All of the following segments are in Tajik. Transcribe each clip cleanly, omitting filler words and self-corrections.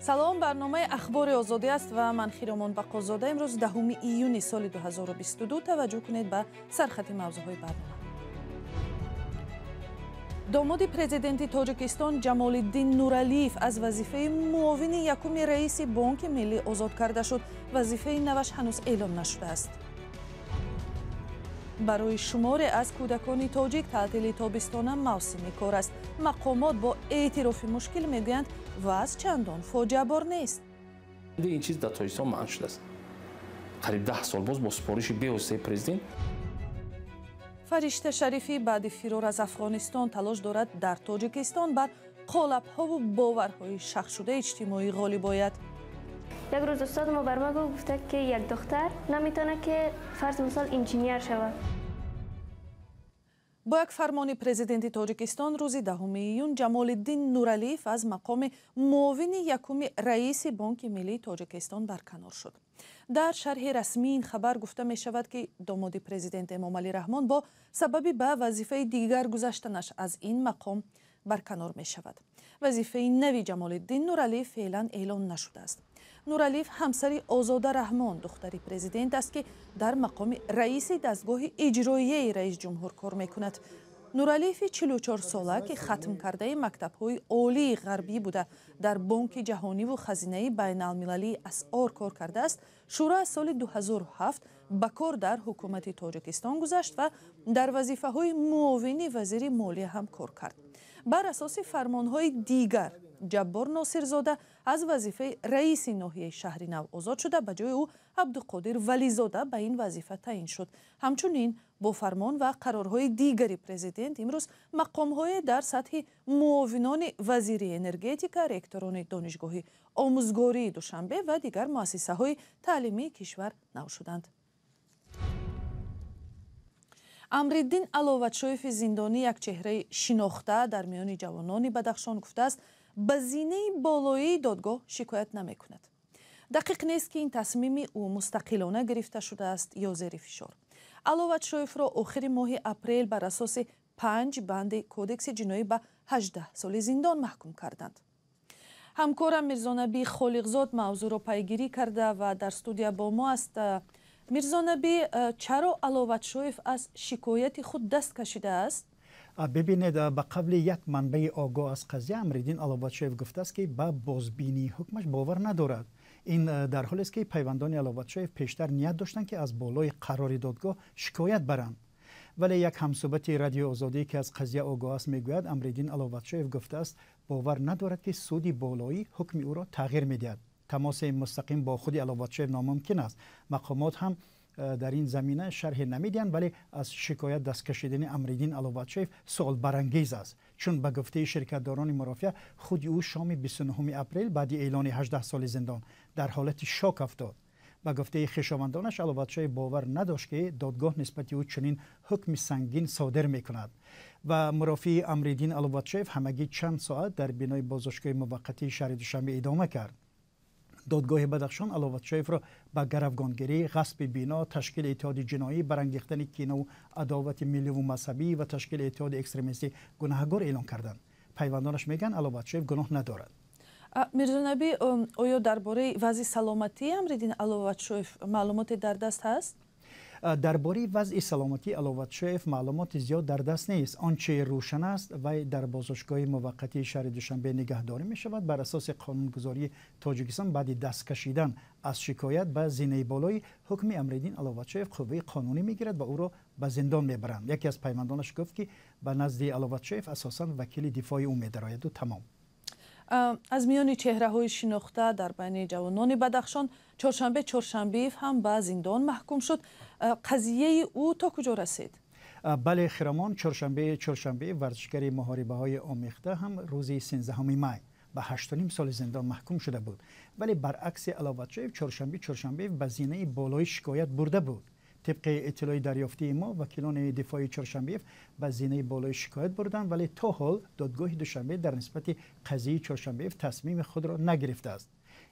салом, барномаи ахбори озодӣ аст ва ман Хиромон Бақозода. имрӯз 10 июни соли 2022 таваҷҷӯҳ кунед ба сархати мавзӯъҳои барнома. домоди президенти Тоҷикистон Ҷамолиддин Нуралиев аз вазифаи муовини якуми раиси Бонки Миллӣ озод карда шуд. вазифаи наваш ҳанӯз эълон нашудааст. барои шуморе аз кӯдакони тоҷик таътили тобистона мавсими кор аст. мақомот бо эътирофи мушкил мегӯянд вазъ чандон фоҷиабор нест. ин чиз дар Тоҷикистон манъ шудааст. қариб 10 сол боз бо супориши бевоситаи президент. Фаришта Шарифӣ баъди фирор аз Афғонистон талош дорад дар Тоҷикистон бар қолабҳову боварҳои шахшудаи иҷтимоӣ ғолиб ояд. یک روز استاد ما بر ما گفته که یک دختر نمیتونه که فرض مثال انجینیر شود. бо як фармони президенти Тоҷикистон рӯзи 10 июн Ҷамолиддин Нуралиев аз мақоми муовини якуми раиси Бонки Миллии Тоҷикистон барканор шуд. дар шарҳи расмии ин хабар гуфта мешавад ки домоди президент Эмомалӣ Раҳмон бо сабаби ба вазифаи дигар гузаштанаш аз ин мақом барканор мешавад. вазифаи нави Ҷамолиддин Нуралиев феълан эълон нашудааст. Нуралиев ҳамсари Озода Раҳмон духтари президент аст ки дар мақоми раиси дастгоҳи иҷроияи раис ҷумҳур кор мекунад. Нуралиеви 44 сола ки хатм кардаи мактабҳои олии ғарбӣ буда дар Бонки ҷаҳониву хазинаи байналмилалии асъор кор кардааст, шуро аз соли 2007 ба кор дар ҳукумати Тоҷикистон гузашт ва дар вазифаҳои муовини вазири молия ҳам кор кард. бар асоси фармонҳои дигар Ҷаббор Носирзода аз вазифаи раиси ноҳияи Шаҳри Нав озод шуда, ба ҷои ӯ Абдуқодир Вализода ба ин вазифа таъин шуд. ҳамчунин бо фармон ва қарорҳои дигари президент имрӯз мақомҳое дар сатҳи муовинони вазири энергетика, ректорони донишгоҳи омӯзгории Душанбе ва дигар муассисаҳои таълимии кишвар нав шуданд. Амриддин Аловатшоеви зиндонӣ як чеҳраи шинохта дар миёни ҷавонони Бадахшон гуфтааст, ба зинаи болоии додгоҳ шикоят намекунад. дақиқ нест ки ин тасмими ӯ мустақилона гирифта шудааст ё зери фишор. Аловатшоевро охири моҳи апрел бар асоси 5 банди кодекси ҷиноӣ ба 18 соли зиндон маҳкум карданд. ҳамкорам Мирзонабӣ Холиқзод мавзӯъро пайгирӣ карда ва дар студия бо мо аст. Мирзонабӣ, чаро Аловатшоев аз шикояти худ даст кашидааст? бибинед, ба қавли як манбаи огоҳ аз қазия Амриддин Аловатшоев гуфтааст ки ба бозбинии ҳукмаш бовар надорад. ин дар ҳолест ки пайвандони Аловатшоев пештар ният доштанд ки аз болои қарори додгоҳ шикоят баранд. вале як ҳамсӯҳбати радиои озодӣ ки аз қазия огоҳ аст мегӯяд, Амриддин Аловатшоев гуфтааст бовар надорад ки суди болоӣ ҳукми ӯро тағйир медиҳад. тамоси мустақим бо худи Аловатшоев номумкин аст. мақомот ҳам дар ин замина шарҳе намедиҳанд, вале аз шикоят даст кашидани Амриддин Аловатшоев суол барангез аст, чун ба гуфтаи ширкатдорони мурофиа худи ӯ шоми 29 апрел баъди эълони 18 соли зиндон дар ҳолати шок афтод. ба гуфтаи хишовандонаш Аловатшоев бовар надошт ки додгоҳ нисбати ӯ чунин ҳукми сангин содир мекунад. ва мурофии Амриддин Аловатшоев ҳамагӣ чанд соат дар бинои боздоштгоҳи муваққатии шаҳри Душанбе идома кард. додгоҳи Бадахшон Аловатшоевро ба гаравгонгирӣ, ғасби бино, ташкили иттиҳоди ҷиноӣ, барангехтани кинову адовати милливу мазҳабӣ ва ташкили иттиҳоди экстремистӣ гунаҳгор эълон карданд. пайвандонаш мегӯянд Аловатшоев гуноҳ надорад. Мирзонабӣ, оё дар бораи вазъи саломатии Амриддин Аловатшоев маълумоте дар даст ҳаст? дар бораи вазъи саломатии Аловатшоев маълумоти зиёд дар даст нест. он чи рӯшан аст, вай дар боздоштгоҳи муваққатии шаҳри Душанбе нигаҳдорӣ мешавад бар асоси қонунгузории Тоҷикистон. баъди даст кашидан аз шикоят ба зинаи болои ҳукми Амриддин Аловатшоев қувваи қонунӣ мегирад ва ӯро ба зиндон мебаранд. яке аз пайвандонаш гуфт ки ба назди Аловатшоев асосан вакили дифои ӯ медарояду тамом. аз миёни чеҳраҳои шинохта дар байни ҷавонони Бадахшон Чоршанбе Чоршанбиев ҳам ба зиндон маҳкум шуд. қазияи ӯ то куҷо расид? бале Хиромон, Чоршанбе варзишгари муҳорибаҳои омехта ҳам рӯзи 13 май ба 8.5 соли зиндон маҳкум шуда буд. вале баръакси Аловатшоев Чоршанбеев ба зинаи болои шикоят бурда буд. طبق اطلاعی دریافتی ما وکیلان دفاعی چهارشنبه با زینه بالای شکایت بردند، ولی تا حال دادگاه دوشنبه در نسبت قضیه چهارشنبه تصمیم خود را نگرفته است.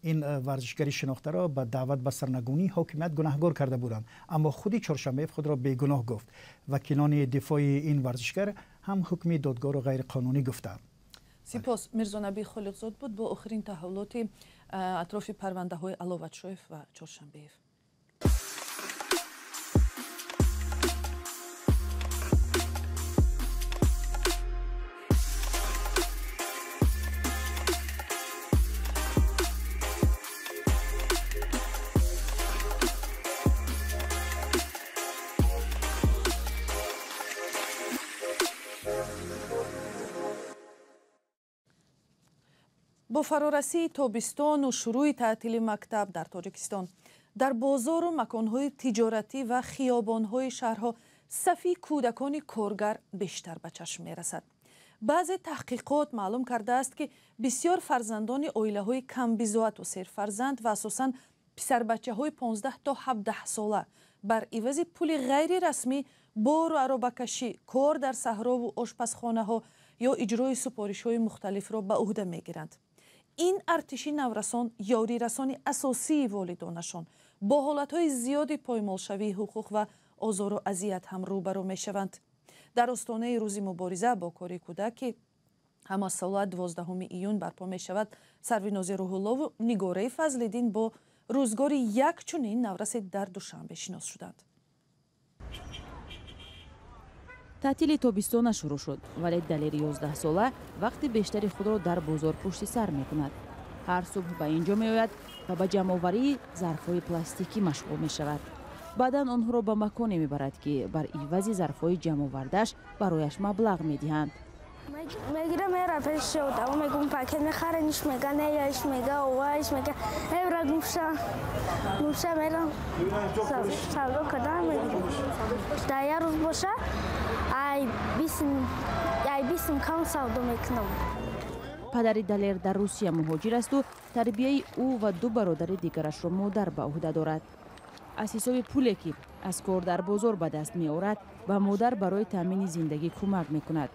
این ورزشکاری شناخته را به دعوت به سرنگونی حاکمیت گناهکار کرده بودند، اما خود چهارشنبه خود را بیگناه گفت. وکیلان دفاعی این ورزشکار هم حکم دادگاه را غیر قانونی گفتند. سپاس. میرزا نبی خالقزاد بود با آخرین تحولات اطراف پرونده های علوتشویف و چهارشنبه‌ایف. با فرارسی تابستان و شروع تعطیل مکتب در تاجیکستان در بازار و مکان‌های تجارتی و خیابان‌های شهرها صفی کودکان کارگر بیشتر به چشم می‌رسد. بعضی تحقیقات معلوم کرده است که بسیار فرزندان عائله‌های کم بضاعت و سرفرزند و اساساً پسر بچه‌های 15 تا 17 ساله بر عوض پول غیر رسمی بار و عربه‌کشی، کار در صحرا و آشپزخانه‌ها یا اجرای سفارش‌های مختلف را به عهده می‌گیرند. این ارتشی نورسان یاری رسان اساسی والدانشان با حالتهای زیادی پایمالشوی حقوق و آزار و اذیت هم روبرو می شوند. در آستانه روز مبارزه با کار کودک همه سال 12 ایون برپا می شود، سرورناز روح الله و نگاره فضل‌الدین با روزگار یک چنین نورس در دوشنبه شناس شدند. تعطیل تابستان شروع شد ولی دلیر 11 ساله وقتی بیشتری خود را در بازار پشت سر می کند. هر صبح به اینجا می آید و به جمع‌آوری ظرف‌های پلاستیکی مشغول می شود. بعداً آنها را به مکانی می برد که بر عوض ظرف‌های جمع آورده‌اش برایش مبلغ می دهند. میگیره میره پیش و میگم پاکت میخره نیش میگه نیش میگه اوایش میگه ایبرا گوشه میرم سالو کردن میگیرم در یه روز باشه ای بیسم کم سالو میکنم. پدر دلیر در روسیه مهاجر است و تربیه او و دو برادر دیگرش را مادر به عهده دارد. از حساب پولی که از کار در بازار به دست می آورد به مادر برای تامین زندگی کمک می کند.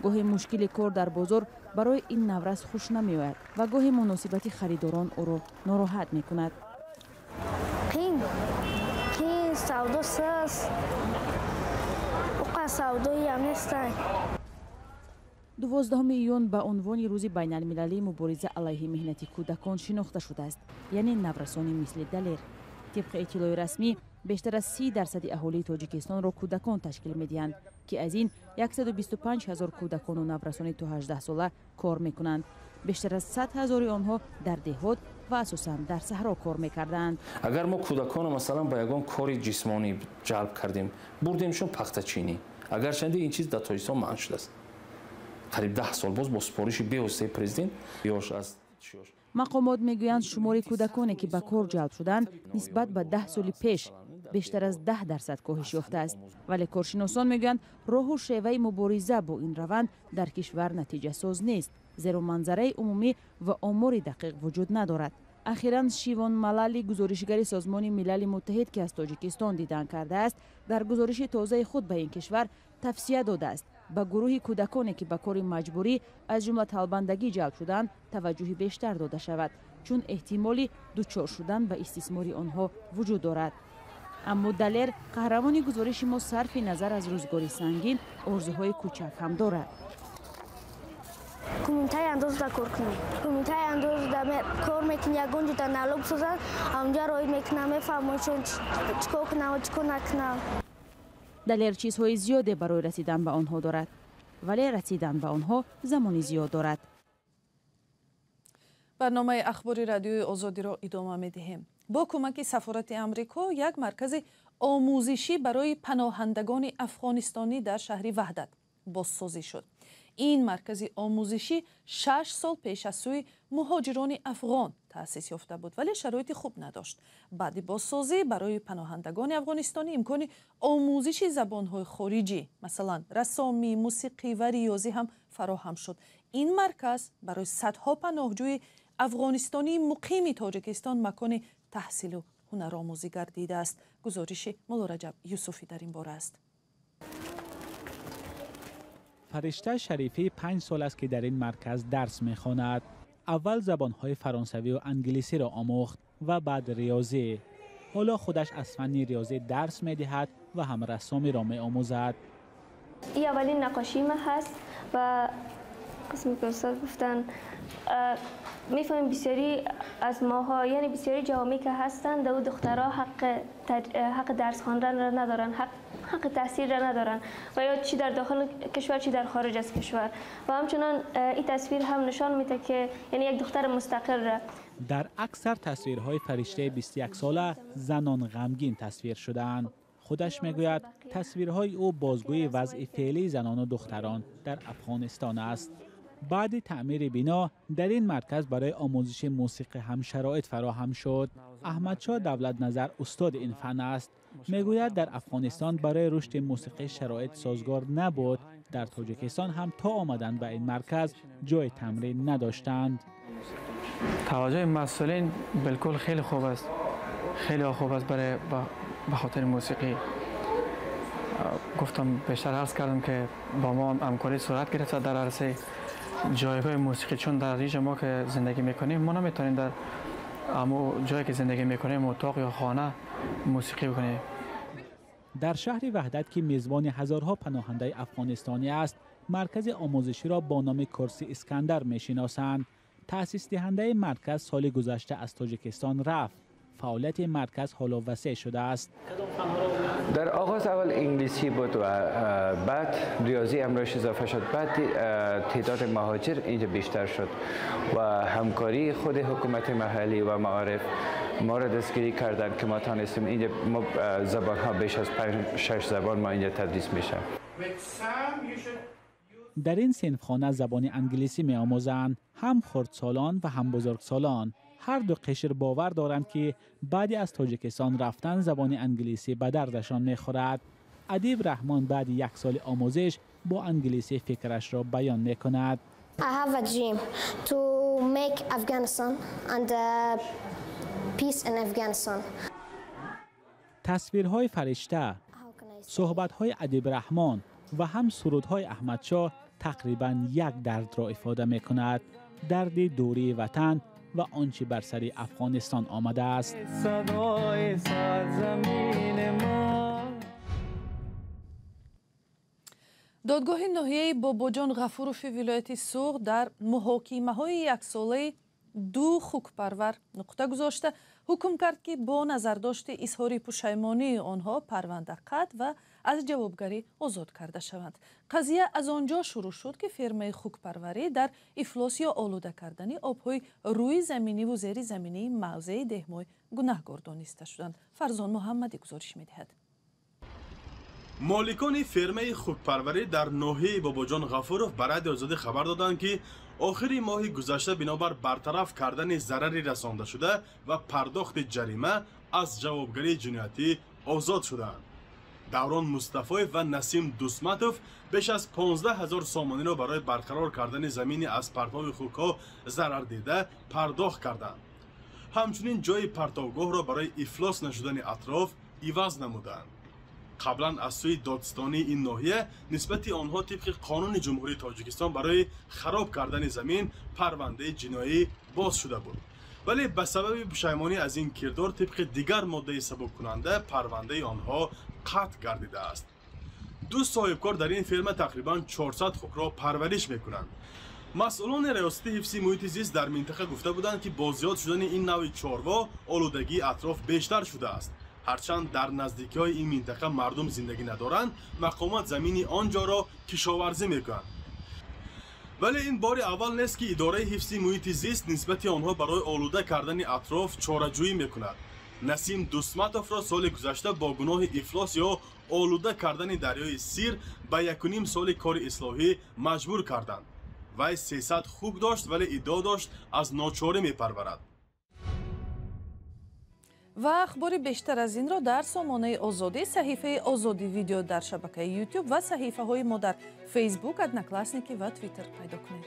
گاهی مشکل کار در بازار برای این نورس خوش نمی آید و گاهی مناسبت خریداران او را ناراحت می کند. قین سودو سس سودویی هم نیستن. 12 ایون به عنوان روز بین المللی مبارزه علیه مهنت کودکان شناخته شده است، یعنی نورسانی مثل دلیر. طبق اطلاع رسمی بیشتر از 30% اهالی تاجیکستان را کودکان تشکیل می‌دهند که از این 125,000 کودکان و نورسان تا 18 ساله کار می‌کنند. بیشتر از 100,000 آنها در دهات و اساساً در صحرا کار می‌کردند. اگر ما کودکان مثلا با یگان کار جسمانی جلب کردیم، بردیمشون پخته‌چینی، اگر چند این چیز در تاجیکستان منع شده است. قریب 10 سال باز با سفارش بی‌واسطه پرزیدنت یاش از مقامات میگویند شمار کودکانی که به کار جلب شدند نسبت به 10 سال پیش بیشتر از 10% کاهش یافته است، ولی کارشناسان میگویند راه و شیوه مبارزه با این روند در کشور نتیجه ساز نیست، زیرا منظره عمومی و آمار دقیق وجود ندارد. اخیراً شیوان ملالی گزارشگر سازمان ملل متحد که از تاجیکستان دیدن کرده است در گزارش تازه خود به این کشور توصیه داده است به گروه کودکانی که به کار مجبوری از جمله طالباندگی جلب شدند توجه بیشتر داده شود، چون احتمالی دچار شدن به استثمار آنها وجود دارد. اما دلیر قهرمان گزارش ما صرف نظر از روزگاری سنگین آرزوهای کوچک هم دارد. کمیته انداز در کار کنیم، کمیته انداز در کار میکنی یکون جدا نالوگ سوزن اونجا روی میکنم میفهمونشون چکو کنم و چکو نکنم. دلیر چیزهای زیاده برای رسیدن به آنها دارد، ولی رسیدن به آنها زمانی زیاد دارد. برنامه اخباری رادیوی آزادی را ادامه می‌دهیم. با کمک سفارت امریکا یک مرکز آموزشی برای پناهندگان افغانستانی در شهر وحدت بازسازی شد. این مرکز آموزشی 6 سال پیش از سوی مهاجران افغان تأسیس یافته بود ولی شرایط خوب نداشت. بعد بازسازی برای پناهندگان افغانستانی امکان آموزش زبان‌های خارجی مثلا رسامی، موسیقی و ریاضی هم فراهم شد. این مرکز برای صدها پناهجوی افغانستانی مقیم تاجیکستان مکان تحصیل و هنرآموزی گردیده است. گزارش مولا رجب یوسفی در این باره است. فرشته شریفی 5 سال است که در این مرکز درس می‌خواند. اول زبان‌های فرانسوی و انگلیسی را آموخت و بعد ریاضی. حالا خودش از فن ریاضی درس می‌دهد و هم رسامی را می‌آموزد. این اولین نقاشی ما هست و قسمی که استاد گفتن میفهمیم بسیاری از ماها یعنی بسیاری جوامعی که هستند و دخترها حق درس خواندن را ندارن، حق تحصیل را ندارن و یا چی در داخل کشور چی در خارج از کشور و همچنان این تصویر هم نشان میده که یعنی یک دختر مستقل را. در اکثر تصویرهای فرشته 21 ساله زنان غمگین تصویر شده‌اند. خودش میگوید تصویرهای او بازگوی وضع فعلی زنان و دختران در افغانستان است. بعد تعمیر بنا در این مرکز برای آموزش موسیقی هم شرایط فراهم شد. احمدشاه دولت نظر استاد این فن است. میگوید در افغانستان برای رشد موسیقی شرایط سازگار نبود. در تاجیکستان هم تا آمدن به این مرکز جای تمرین نداشتند. توجه مسئولین بالکل خیلی خوب است. خیلی خوب است برای به خاطر موسیقی. گفتم بیشتر عرض کردم که با ما همکاری صورت گرفته در عرصه جایگاه موسیقی، چون در ریج ما که زندگی میکنیم ما نمیتونیم در اما جایی که زندگی میکنیم اتاق یا خانه موسیقی بکنیم. در شهر وحدت که میزبان هزارها پناهنده افغانستانی است، مرکز آموزشی را با نام کورس اسکندر میشناسند. تأسیس دهنده مرکز سال گذشته از تاجیکستان رفت. فعالیت مرکز حالا وسیع شده است. در آغاز اول انگلیسی بود و بعد ریاضی امروز اضافه شد. بعد تعداد مهاجر اینجا بیشتر شد و همکاری خود حکومت محلی و معارف ما را دستگیری کردند که ما تانستیم اینجا زبان ها بیش از 5-6 زبان ما اینجا تدریس میشه. در این صنفخانه زبان انگلیسی می آموزند، هم خردسالان و هم بزرگسالان. هر دو قشر باور دارند که بعد از تاجیکستان رفتن زبان انگلیسی به دردشان میخورد. ادیب رحمان بعد 1 سال آموزش با انگلیسی فکرش را بیان میکند. I have a dream to make Afghanistan and peace in Afghanistan. تصویرهای فرشته، صحبت‌های ادیب رحمان و هم سرودهای احمدشاه تقریباً یک درد را افاده میکند. درد دوری وطن و آنچه بر سر افغانستان آمده است. دادگاه ناحیه باباجان غفوروفی ولایت سوغ در محاکمه‌های یک ساله 2 خوکپرور نقطه گذاشته حکم کرد که با نظرداشت اظهار پشیمانی آنها پرونده قطع و از جوابگری آزاد کرده شوند. قضیه از آنجا شروع شد که فرمای خوکپروری در افلاس یا آلوده کردن آبهای روی زمینی و زیر زمینی موضع دهمای گناهگار دانسته شدند. فرزان محمدی گزارش می‌دهد. مالکان فرمای خوکپروری در ناحیه باباجان غفوروف برای آزادی خبر دادند که آخر ماه گذشته بنابر برطرف کردن ضرری رسانده شده و پرداخت جریمه از جوابگری جنایتی آزاد شدند. دوران مصطفی و نسیم دوسمتوف بیش از 15,000 سامانی را برای برقرار کردن زمین از پرتاب خوک‌ها ضرر دیده پرداخت کردند. همچنین جای پرتابگاه را برای افلاس نشدن اطراف عوض نمودند. قبلا از سوی دادستانی این ناحیه نسبت آنها طبق قانون جمهوری تاجیکستان برای خراب کردن زمین پرونده جنایی باز شده بود، ولی به سبب پشیمانی از این کردار طبق دیگر ماده سبک کننده پرونده آنها قطع گردیده است. 2 صاحبکار در این فرم تقریبا 400 خوک را پرورش میکنند. مسئولان ریاست حفظ محیط زیست در منطقه گفته بودند که با زیاد شدن این نوع چاروا آلودگی اطراف بیشتر شده است. هرچند در نزدیکی‌های این منطقه مردم زندگی ندارند، مقامات زمین آنجا را کشاورزی میکنند. ولی این بار اول نیست که اداره حفظ محیط زیست نسبت آنها برای آلوده کردن اطراف چاره‌جویی میکند. نسیم دوسمتوف را سال گذشته با گناه افلاس یا آلوده کردن دریای سیر به 1.5 سال کار اصلاحی مجبور کردند. وی 300 خوک داشت ولی ادعا داشت از ناچاری میپرورد. و اخبار بیشتر از این را در سامانه آزادی، صحیفه آزادی ویدیو در شبکه یوتیوب و صحیفه های ما در فیسبوک، ادناکلاسنیکی و توییتر پیدا کنید.